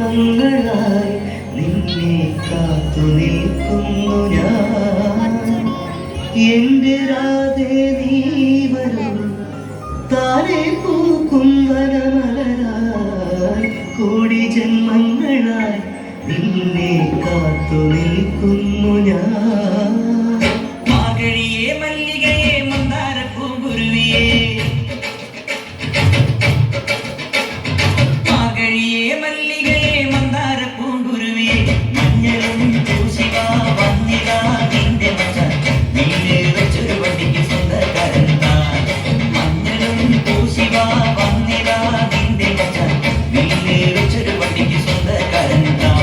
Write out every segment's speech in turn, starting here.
ജന്മങ്ങളായി നിന്നെ കാത്തു നിൽക്കുന്നു ഞാൻ. എന്റെ രാധേ നീ വരൂ, താരെ പൂക്കും വനമലരായി കോടി ജന്മങ്ങളായി നിന്നെ കാത്തു നിൽക്കുന്നു ഞാൻ. മാകഴിയേ മല്ലികയെ മന്ദാരപ്പൂങ്കുരുവിയേ, മാകഴിയേ മല്ലികയെ മന്ദാരപ്പൂങ്കുരുവിയേ, മഞ്ഞളും പൂശിവാ വന്നിതാ നിന്റെ മച്ചാൻ, നിന്നെ വെച്ചൊരു വണ്ടിക്ക് സ്വന്തക്കാരൻ താൻ. മഞ്ഞളും പൂശിവാ വന്നിതാ നിന്റെ മച്ചാൻ, നിന്നെ വെച്ചൊരു വണ്ടിക്ക് സ്വന്തക്കാരൻ താൻ.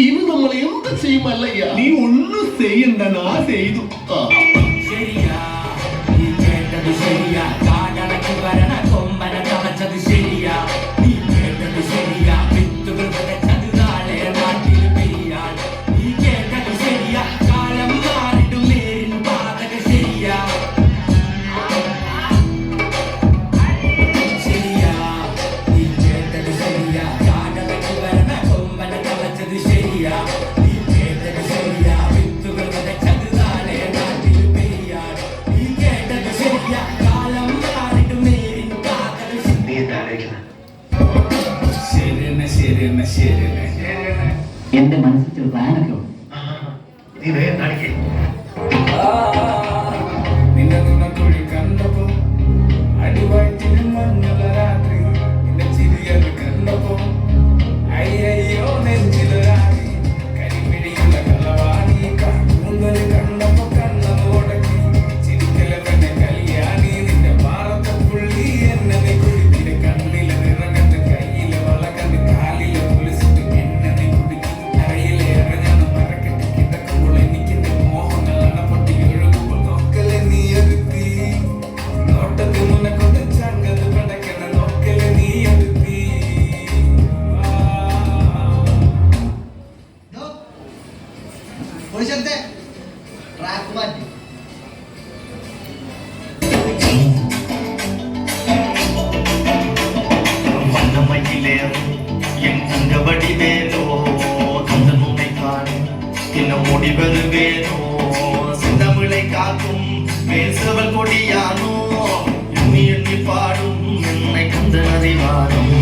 ഇനി നമ്മൾ എന്ത് ചെയ്യും അല്ലയ്യ? നീ ഒന്നും ചെയ്യണ്ട, ഞാൻ ചെയ്തു. ശരിയാ, നീ കേട്ടത് ശരിയാ, കാടടക്ക് വരണ കൊമ്പന തളച്ചത് ശരിയാ, നീ കേട്ടത് ശരിയാ, വിത്തുകൾ വിതച്ചത് നാളെ നാട്ടിൽ പെയ്യാൻ. നീ കേട്ടത് ശരിയാ, കാലം മാറിട്ടും നേരിൻ പാതക ശരിയാ. ശരിയാ, നീ കേട്ടത് ശരിയാ, കാടടക്ക് വരണ കൊമ്പന തളച്ചത് ശരിയാ, നീ കേട്ടത് ശരിയാ, വിത്തുകൾ വിതച്ചത് നാളെ നാട്ടിൽ പെയ്യാൻ. നീ കേട്ടത് ശരിയാ, കാലം മാറിട്ടും നേരിൻ പാതക ശരിയാ. എന്റെ മനസ്സിൽ പ്ലാനൊക്കെ ഉണ്ട്. നീ വേഗം കാണിക്കേ. നിന്നെ കുഴി കണ്ടപ്പോ അടിവയറ്റിൽ മഞ്ഞുള്ള രാത്രി, നിന്റെ ചിരിയത് കണ്ടപ്പോ അയ്യോ നെഞ്ചിലൊരാടി, കരിമിഴിയുള്ള കളവാണി, കൂന്തൽ കണ്ടപ്പോ കണ്ണത് ഉടക്കി, ചിരിക്കലെ തന്നെ കല്യാണി, നിന്റെ പാറത്തെ പുള്ളി എന്നെ നീ കുടിക്കിലെ, കണ്ണിലെ നിറകണ്ട് കയ്യിലെ വളകണ്ട് കാലിലെ പൊലിച്ചിട്ട് എന്നെ നീ കുടിക്കി, അറയിലെ ഇറങ്ങാന്ന് മറക്കെട്ടി കിടക്കുമ്പോൾ എനിക്കെന്റെ മോഹങ്ങൾ അണപ്പൊട്ടി ഒഴുകുമ്പോൾ നോക്കലെ നീ ഒരുത്തി, നോട്ടത്തിൽ മുനക്കൊണ്ട് ചങ്കത് പടക്കണ നോക്കലെ നീ ഒരുത്തി. ട്രാക്ക് മാറ്റി. வண்ணமயிலேறும் என் தங்கவடி வேலோ, தந்த நூலை காணும் இன்னும் முடிவருவேனோ, சிந்தமிழை காக்கும் மேல்சவல் கொடியானோ, எண்ணி எண்ணி பாடும் என்னை கந்த அறிவாரும்.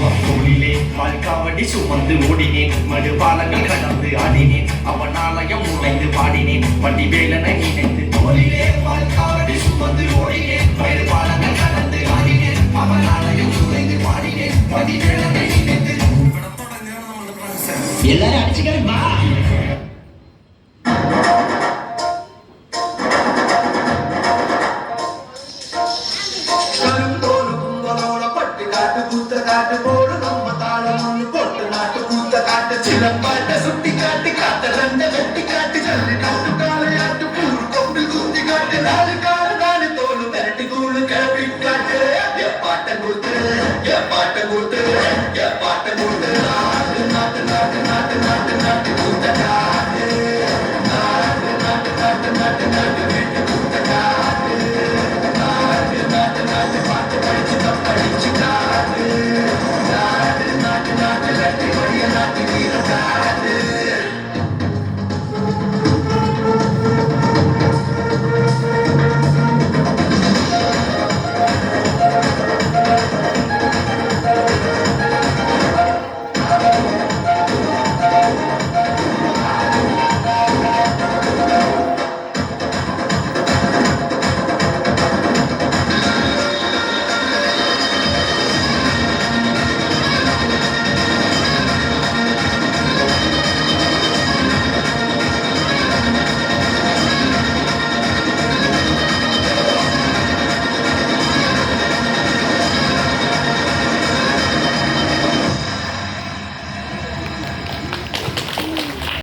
அப்பொழிலே பால்காவடி சுமந்து ஓடினேன், மடுபாலங்கள் கடந்து ஆடினேன், அவன் ஆலயம் உழைந்து பாடினேன், வண்டி வேலனை நினைத்து. தோளிலே பால்காவடி சுமந்து ஓடினேன், மடுபாலங்கள் கடந்து ஆடினேன், அவன் ஆலயம் உழைந்து பாடினேன், வண்டி வேலனை நினைத்து. എല്ലാരും അടിച്ചുകറി വാ. ചിലപ്പാട്ട് സുട്ടിക്കാട്ടി കാട്ടരന്റെ വെട്ടിക്കാട്ടി ചല്ലിക്കാട്ടു കാളയാട്ടു പൂർക്കൊമ്പിൽ കുത്തിക്കാട്ടി നാല് കാല് നാല് തോല് വരട്ടി കൂള് കേൾപ്പിക്കാട്ട് പാട്ടം കൂത്ത് പാട്ടം കൂത്ത് പാട്ടം കൂത്ത് നാട്ട് നാട്ട് നാട്ട് നാട്ട് നാട്ട് നാട്ട്